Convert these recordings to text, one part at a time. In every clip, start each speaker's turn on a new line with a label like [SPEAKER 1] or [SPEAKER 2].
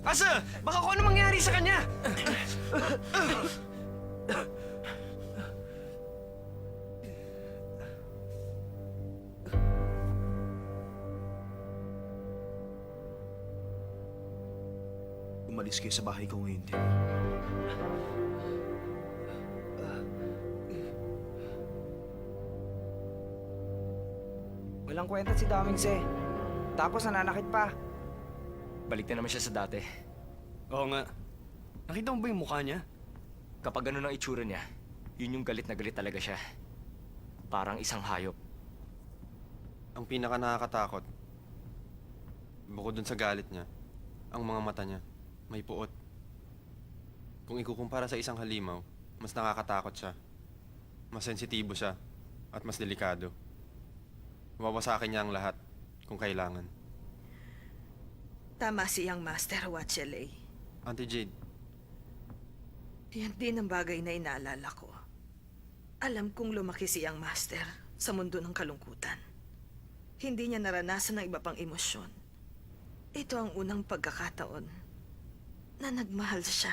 [SPEAKER 1] Asa, baka kung ano mangyari sa kanya. Umalis kayo sa bahay ko ngayon din.
[SPEAKER 2] Walang kwenta si Damingse. Tapos nananakit pa.
[SPEAKER 3] Balik na naman siya sa dati.
[SPEAKER 1] Oo nga. Nakita mo ba yung mukha niya?
[SPEAKER 3] Kapag ano ang itsura niya, yun yung galit na galit talaga siya. Parang isang hayop.
[SPEAKER 4] Ang pinaka nakakatakot, bukod dun sa galit niya, ang mga mata niya, may puot. Kung ikukumpara sa isang halimaw, mas nakakatakot siya. Mas sensitibo siya, at mas delikado. Wawasakin niya ang lahat, kung kailangan.
[SPEAKER 5] Tama siyang Master Watchelay.
[SPEAKER 4] Auntie Jade,
[SPEAKER 5] Yan din ang bagay na inaalala ko. Alam kong lumaki siyang Master sa mundo ng kalungkutan. Hindi niya naranasan ng iba pang emosyon. Ito ang unang pagkakataon na nagmahal siya.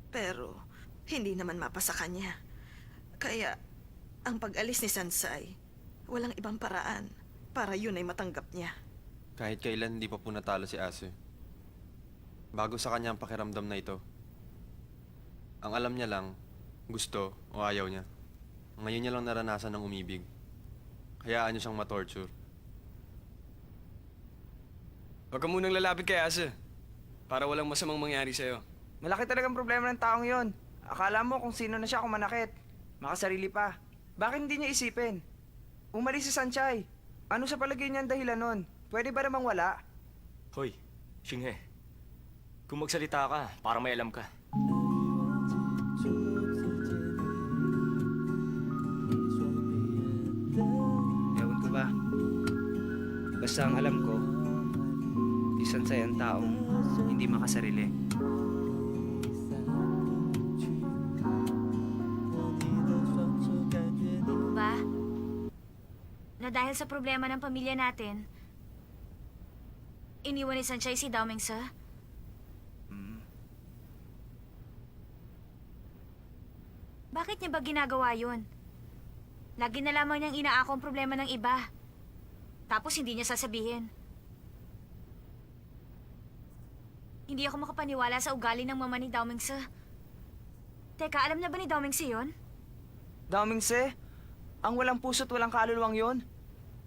[SPEAKER 5] Pero hindi naman mapa sa kanya. Kaya ang pag-alis ni Sansay, walang ibang paraan para yun ay matanggap niya.
[SPEAKER 4] kahit kailan hindi pa po natalo si Ase. Bago sa kanya ang pakiramdam na ito. Ang alam niya lang, gusto o ayaw niya. Ngayon niya lang naranasan ng umibig. Hayaan niyo siyang matorture.
[SPEAKER 1] Huwag ka munang lalapit kay Asa. Para walang masamang mangyari sa'yo.
[SPEAKER 2] Malaki talagang problema ng taong yon. Akala mo kung sino na siya kung manakit. Makasarili pa. Bakit hindi niya isipin? Umalis si Sanchay. Ano sa palagay niya ang dahilan nun? Pwede ba namang wala?
[SPEAKER 3] Hoy, Xinghe. Kung magsalita ka, para may alam ka.
[SPEAKER 2] Ewan ko ba? Basta ang alam ko, si Sansay ang taong hindi makasarili.
[SPEAKER 6] Ba? Na dahil sa problema ng pamilya natin, iniwan ni Sanchay si Dao Mingse? Bakit niya ba ginagawa yun? Lagi na lamang niyang inaako ang problema ng iba. Tapos hindi niya sasabihin. Hindi ako makapaniwala sa ugali ng mama ni Dao Mingse. Teka, alam na ba ni Dao Mingse yun?
[SPEAKER 2] Damingse, ang walang puso't walang kaluluwang yon.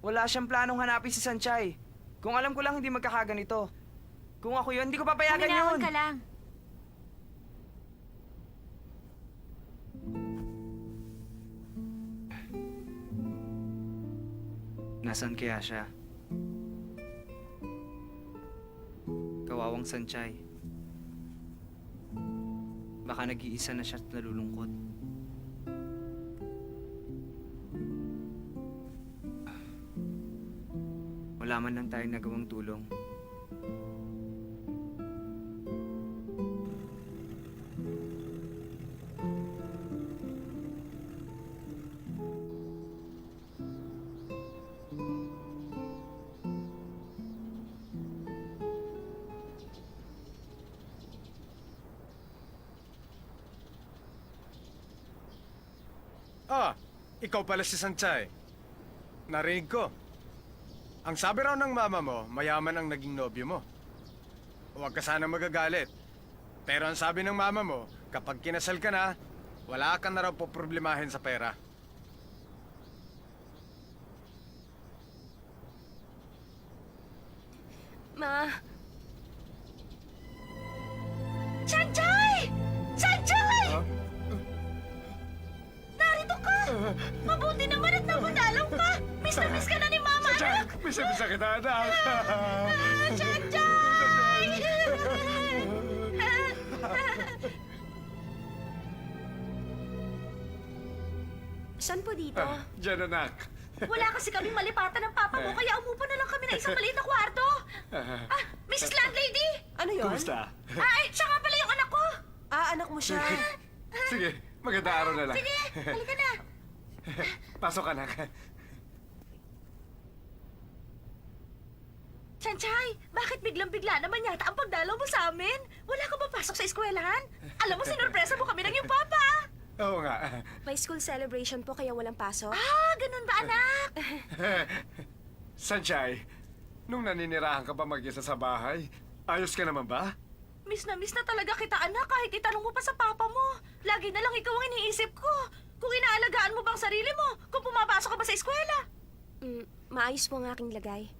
[SPEAKER 2] Wala siyang planong hanapin si Sanchay. Kung alam ko lang hindi magkakaganito. Kung ako yun, hindi ko papayagan
[SPEAKER 6] Huminahon
[SPEAKER 2] yun.
[SPEAKER 6] ka lang.
[SPEAKER 2] Nasaan kaya siya? Kawawang Sanchay. Baka nag-iisa na siya at nalulungkot. Wala man lang tayong nagawang tulong.
[SPEAKER 7] Ah, ikaw pala si Sanchay. Narinig ko. Ang sabi raw ng mama mo, mayaman ang naging nobyo mo. Huwag ka sana magagalit. Pero ang sabi ng mama mo, kapag kinasal ka na, wala ka na raw poproblemahin sa pera.
[SPEAKER 6] Ma... Sanchay! Sanchay! Narito ka! Mabuti naman at napadalang ka! Miss na miss ka na ni Mama, anak!
[SPEAKER 7] Bisa-bisa kita, anak.
[SPEAKER 6] Sanchay! Saan po dito?
[SPEAKER 7] Diyan, anak.
[SPEAKER 6] Wala kasi kaming malipatan ng papa mo, kaya umupo na lang kami na isang maliit na kwarto. Mrs. Landlady!
[SPEAKER 8] Ano yun?
[SPEAKER 7] Kumusta?
[SPEAKER 6] Siya nga pala yung anak ko!
[SPEAKER 8] Anak mo siya.
[SPEAKER 7] Sige, magandang araw na lang.
[SPEAKER 6] Sige, halika na.
[SPEAKER 7] Pasok, anak.
[SPEAKER 6] Sanchay, bakit biglang-bigla naman yata ang pagdalaw mo sa amin? Wala ka ba pasok sa eskwelahan? Alam mo, sinurpresa mo kami ng iyong papa.
[SPEAKER 7] Oo nga.
[SPEAKER 8] May school celebration po kaya walang pasok?
[SPEAKER 6] Ah, ganun ba, anak?
[SPEAKER 7] Sanchay, nung naninirahan ka ba mag-isa sa bahay, ayos ka naman ba?
[SPEAKER 6] Miss na talaga kita, anak, kahit itanong mo pa sa papa mo. Lagi na lang ikaw ang iniisip ko. Kung inaalagaan mo bang sarili mo, kung pumapasok ka ba sa eskwela.
[SPEAKER 8] Maayos po ang aking lagay.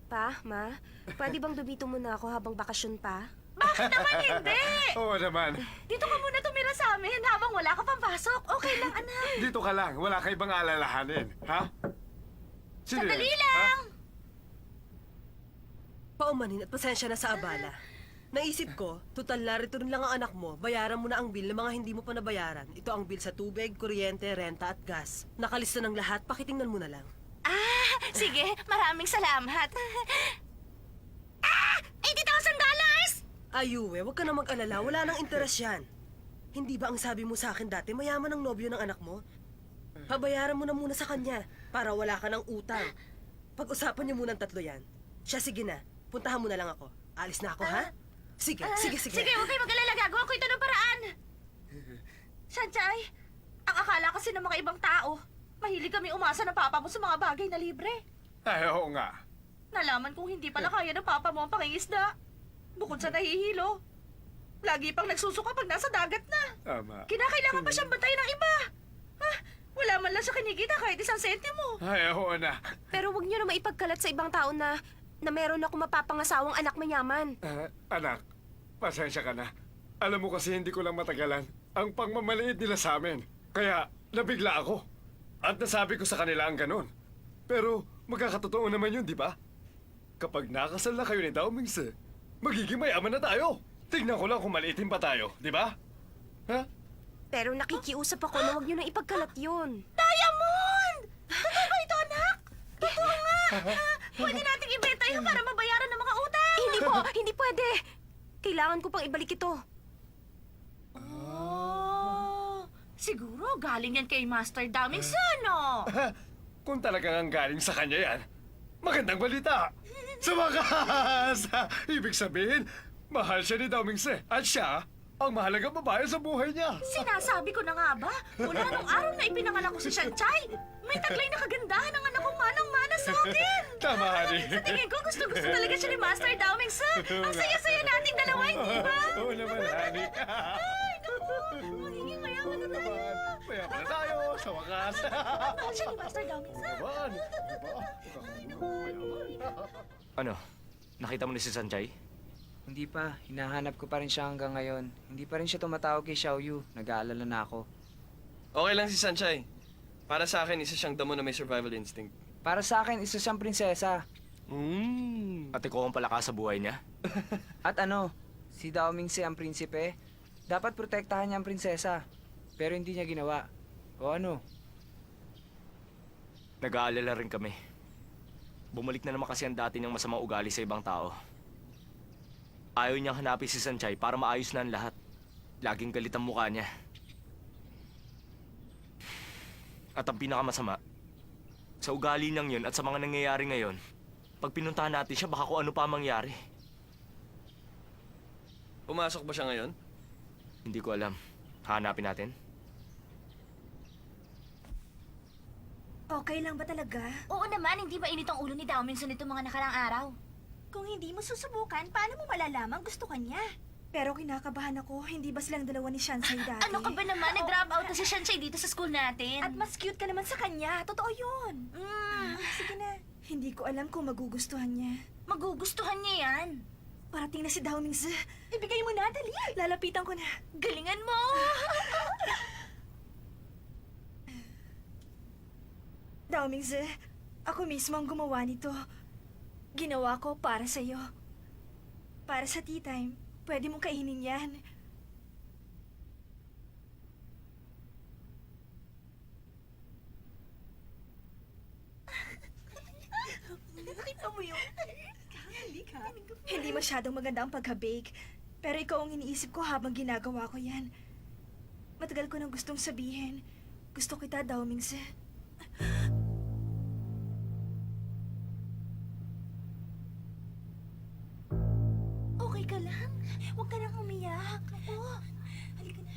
[SPEAKER 8] Pa, ma, pwede bang dubito muna ako habang bakasyon pa?
[SPEAKER 6] Bakit naman hindi?
[SPEAKER 7] Oo naman.
[SPEAKER 6] Dito ka muna tumira sa amin habang wala ka pang pasok. Okay lang, anak.
[SPEAKER 7] Dito ka lang, wala ka ibang alalahanin, ha? Sino
[SPEAKER 6] Sandali
[SPEAKER 7] yan?
[SPEAKER 6] lang.
[SPEAKER 7] Ha?
[SPEAKER 9] Paumanin at pasensya na sa abala. Naisip ko, total narito rin lang ang anak mo, bayaran mo na ang bill ng mga hindi mo pa nabayaran. Ito ang bill sa tubig, kuryente, renta at gas. Nakalista ng lahat, pakitingnan mo na lang.
[SPEAKER 6] Ah, sige, maraming salamat. Ah! $80,000!
[SPEAKER 9] Ayuwe, huwag ka na mag-alala, wala nang interes yan. Hindi ba ang sabi mo sa akin dati, mayaman ang nobyo ng anak mo? Pabayaran mo na muna sa kanya, para wala ka ng utang. Pag-usapan niyo muna ang tatlo yan. Siya, sige na, puntahan mo na lang ako. Alis na ako, ha? Sige.
[SPEAKER 6] Sige, huwag kayo mag-alala. Gagawa ko ito ng paraan. Sanchay, ang akala kasi ng mga ibang tao, mahilig kami umasa ng papa mo sa mga bagay na libre.
[SPEAKER 7] Ay, oo nga.
[SPEAKER 6] Nalaman kong hindi pala kaya ng papa mo ang pangingisda. Bukod sa nahihilo, lagi pang nagsusuka pag nasa dagat na.
[SPEAKER 7] Tama.
[SPEAKER 6] Kinakailangan pa siyang bantayan ng iba. Ah, wala man lang siya kinikita kahit 1 sentimo.
[SPEAKER 7] Ay, oo na.
[SPEAKER 8] Pero wag niyo na maipagkalat sa ibang tao na meron ako mapapangasawang anak mayaman.
[SPEAKER 7] Anak, pasensya ka na. Alam mo kasi hindi ko lang matagalan ang pangmamaliit nila sa amin. Kaya nabigla ako. At nasabi ko sa kanila ang ganun. Pero magkakatotoo naman yun, di ba? Kapag nakasal na kayo ni Dao Mingse, magiging mayaman na tayo. Tignan ko lang kung maliitin pa tayo, di ba? Ha?
[SPEAKER 8] Pero nakikiusap ako na wag niyo na ipagkalat yun.
[SPEAKER 6] Diamond! Totoo ba ito, anak? Totoo nga! Pwede nating ibenta yun para mabayaran ng mga utang!
[SPEAKER 8] Hindi po, hindi pwede. Kailangan ko pang ibalik ito.
[SPEAKER 6] Oh, siguro galing yan kay Master Daming Sano.
[SPEAKER 7] Kung talagang ang galing sa kanya yan, magandang balita! Sa wakas! Ibig sabihin, mahal siya ni Dao Mingse at siya ang mahalagang babae sa buhay niya.
[SPEAKER 6] Sinasabi ko na nga ba, mula nung araw na ipinanganak ko si Sanchay, may taglay na kagandahan ng anak kong manang-mana sa akin.
[SPEAKER 7] Tama, honey.
[SPEAKER 6] Sa tingin ko, gusto-gusto talaga siya ni Master Daming Sir. Ang saya-saya nating dalawa, hindi ba?
[SPEAKER 7] Oo naman, honey.
[SPEAKER 6] Ay, naku, magiging mayaman na tayo.
[SPEAKER 7] Mayaman na tayo, sa wakas.
[SPEAKER 6] Mahal siya ni Master Daming Sir.
[SPEAKER 7] Naman.
[SPEAKER 3] Ano? Nakita mo na si Sanchay?
[SPEAKER 2] Hindi pa, hinahanap ko pa rin siya hanggang ngayon. Hindi pa rin siya tumatawag kay Xiaoyu. Nag-aalala na ako.
[SPEAKER 1] Okay lang si Sanchay. Para sa akin, isa siyang damo na may survival instinct.
[SPEAKER 2] Para sa akin, isa siyang prinsesa.
[SPEAKER 3] At ikaw ang palaka sa buhay niya?
[SPEAKER 2] At ano, si Dao Mingse ang prinsipe, dapat protektahan niya ang prinsesa. Pero hindi niya ginawa. O ano?
[SPEAKER 3] Nag-aalala rin kami. Bumalik na naman kasi ang dati niyang masamang ugali sa ibang tao. Ayaw niyang hanapin si Sanchay para maayos na ang lahat. Laging galit ang mukha niya. At ang pinakamasama, sa ugali niyang yun at sa mga nangyayari ngayon, pag pinuntahan natin siya, baka kung ano pa ang mangyari.
[SPEAKER 1] Pumasok ba siya ngayon?
[SPEAKER 3] Hindi ko alam. Hanapin natin.
[SPEAKER 6] Okay lang ba talaga? Oo naman, hindi mainit ang ulo ni Daming Sir nito mga nakarang araw. Kung hindi mo susubukan, paano mo malalaman gusto ka niya?
[SPEAKER 10] Pero kinakabahan ako, hindi ba silang dalawa ni Shansai dati?
[SPEAKER 6] Ano ka ba naman? Nag-drop out na si Shansai dito sa school natin.
[SPEAKER 10] At mas cute ka naman sa kanya, totoo yun. Sige na, hindi ko alam kung magugustuhan niya.
[SPEAKER 6] Magugustuhan niya yan.
[SPEAKER 10] Parating na si Dao Mingse. Ibigay mo na, dali. Lalapitan ko na.
[SPEAKER 6] Galingan mo!
[SPEAKER 10] Dao Mingse, ako mismo ang gumawa nito. Ginawa ko para sa'yo. Para sa tea time. Pwede mong kainin yan.
[SPEAKER 6] Nakita mo yun?
[SPEAKER 10] Hindi masyadong maganda ang pagka-bake. Pero ikaw ang iniisip ko habang ginagawa ko yan. Matagal ko nang gustong sabihin. Gusto kita, Dao Mingse. Huwag ka nang umiyak. Ako. Halika na.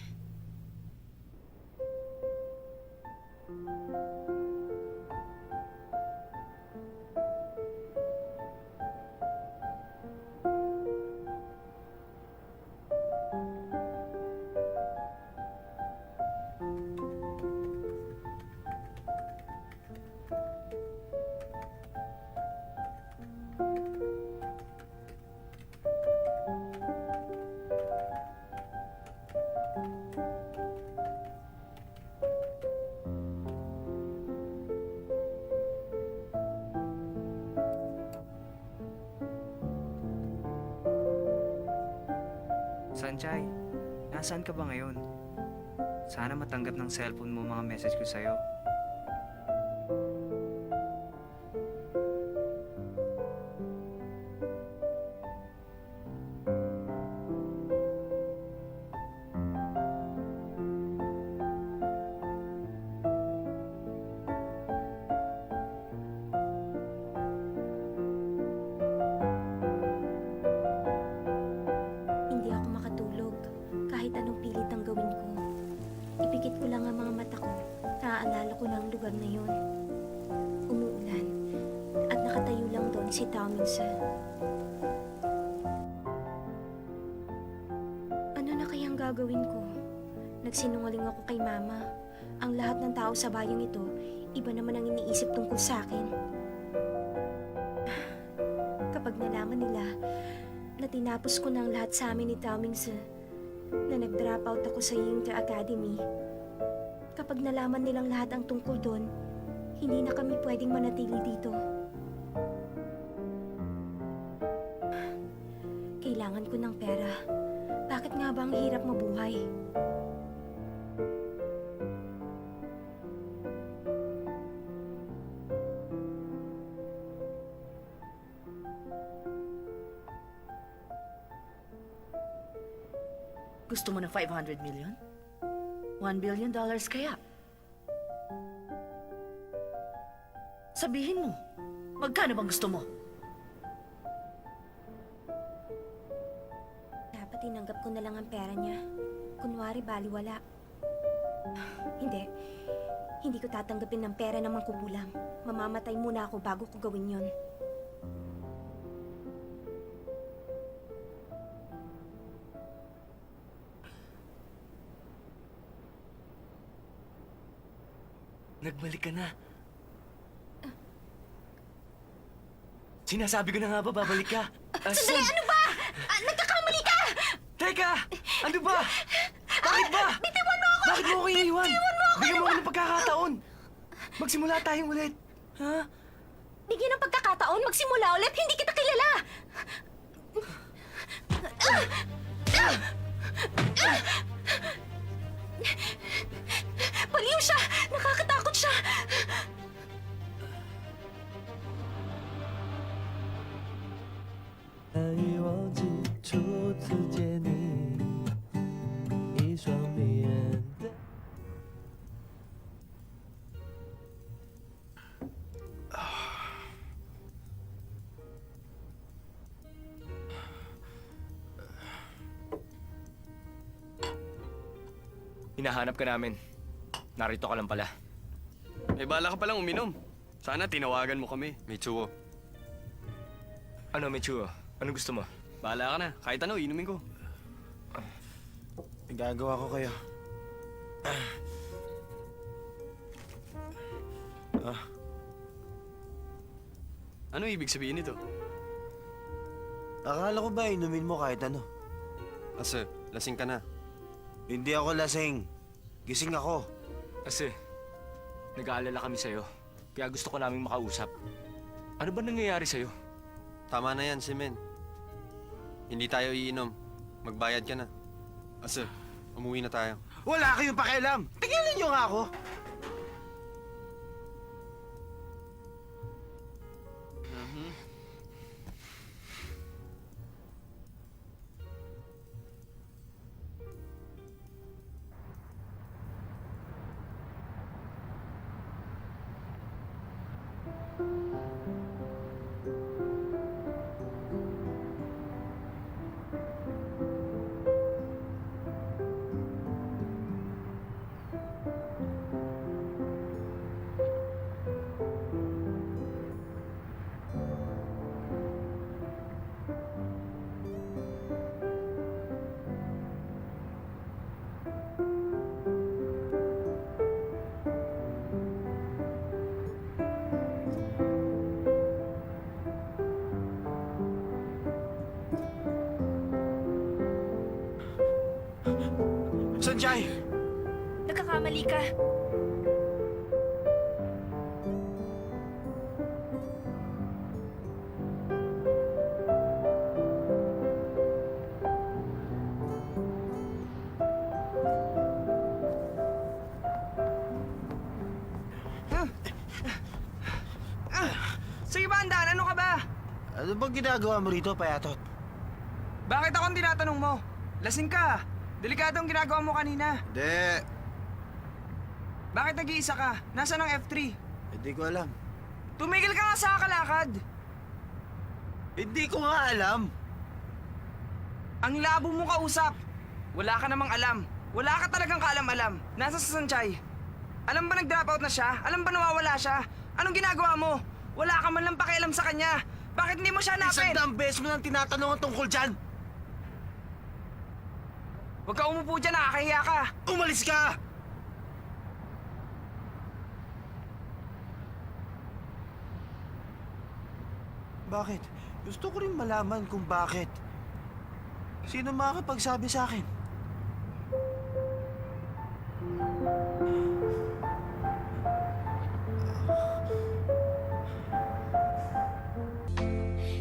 [SPEAKER 2] Sanchay, nasaan ka ba ngayon? Sana matanggap ng cellphone mo mga message ko sa'yo.
[SPEAKER 8] Hindi ako makatulog kahit anong pilit ang gawin ko. Ipikit ko lang ang mga mata ko. Naaalala ko na ang lugar na yun. Umuulan at nakatayo lang doon si Tao Minsa. Ano na kayang gagawin ko? Nagsinungaling ako kay Mama. Ang lahat ng tao sa bayang ito, iba naman ang iniisip tungkol sa akin. Kapag nalaman nila na tinapos ko na ang lahat sa amin ni Tao Mingse, na nag-drop out ako sa Yingte Academy, kapag nalaman nilang lahat ang tungkol doon, hindi na kami pwedeng manatili dito. Kailangan ko ng pera. Bakit nga ba ang hirap mabuhay?
[SPEAKER 6] Gusto mo ng 500 million? $1 billion kaya? Sabihin mo, magkano bang gusto mo?
[SPEAKER 8] Dapat tinanggap ko na lang ang pera niya. Kunwari, baliwala. Hindi. Hindi ko tatanggapin ng pera ng mangkukulam. Mamamatay muna ako bago ko gawin yon.
[SPEAKER 3] Nagbalik ka na. Sinasabi ko na nga ba, babalik ka?
[SPEAKER 8] Sandali, ano ba? Nagkakamali ka!
[SPEAKER 3] Teka! Ano ba? Bakit ba?
[SPEAKER 8] Bitiwan mo ako!
[SPEAKER 3] Bakit mo ako iniwan?
[SPEAKER 8] Bitiwan mo ako!
[SPEAKER 3] Bigyan mo ako ng pagkakataon. Magsimula tayong ulit. Ha?
[SPEAKER 8] Bigyan ng pagkakataon, magsimula ulit, hindi kita kilala! Baliw siya! Nakakatakot siya!
[SPEAKER 11] 难以忘记初次见你，一双迷人的。
[SPEAKER 3] Hinahanap ka namin. Narito ka lang pala.
[SPEAKER 1] May bala ka palang uminom. Sana tinawagan mo kami.
[SPEAKER 4] Mitsuo,
[SPEAKER 3] Ano, Michuo? Anong gusto mo?
[SPEAKER 1] Bahala ka na. Kahit ano, inumin ko.
[SPEAKER 11] Gagawa ko kayo.
[SPEAKER 1] Ano ibig sabihin nito?
[SPEAKER 11] Akala ko ba inumin mo kahit ano?
[SPEAKER 4] Ase, lasing ka na.
[SPEAKER 11] Hindi ako lasing. Gising ako.
[SPEAKER 3] Kasi, nag-aalala kami sa'yo. Kaya gusto ko naming makausap. Ano ba nangyayari sa'yo?
[SPEAKER 4] Tama na yan, si Men. Hindi tayo iinom. Magbayad ka na. Ase, umuwi na tayo.
[SPEAKER 11] Wala kayong pakialam! Tigilan niyo nga ako!
[SPEAKER 2] Sanjay!
[SPEAKER 10] Nagkakamali ka.
[SPEAKER 2] Sige ba, Andan? Ano ka ba?
[SPEAKER 11] Ano bang ginagawa mo rito, Payatot?
[SPEAKER 2] Bakit ako ang tinatanong mo? Lasing ka. Delikado ang ginagawa mo kanina.
[SPEAKER 11] Hindi.
[SPEAKER 2] Bakit nag-iisa ka? Nasaan ang F3?
[SPEAKER 11] Hindi ko alam.
[SPEAKER 2] Tumigil ka nga sa kalakad.
[SPEAKER 11] Hindi ko nga alam.
[SPEAKER 2] Ang labo mo kausap. Wala ka namang alam. Wala ka talagang kaalam-alam. Nasa sa Sanchay. Alam ba nag-drop out na siya? Alam ba nawawala siya? Anong ginagawa mo? Wala ka man lang pakialam sa kanya. Bakit hindi mo siya hanapin?
[SPEAKER 11] 100 beses mo nang tinatanong ang tungkol dyan.
[SPEAKER 2] Huwag ka umupo dyan, nakakahiya ka.
[SPEAKER 11] Umalis ka! Bakit? Gusto ko rin malaman kung bakit. Sino makakapagsabi sa akin?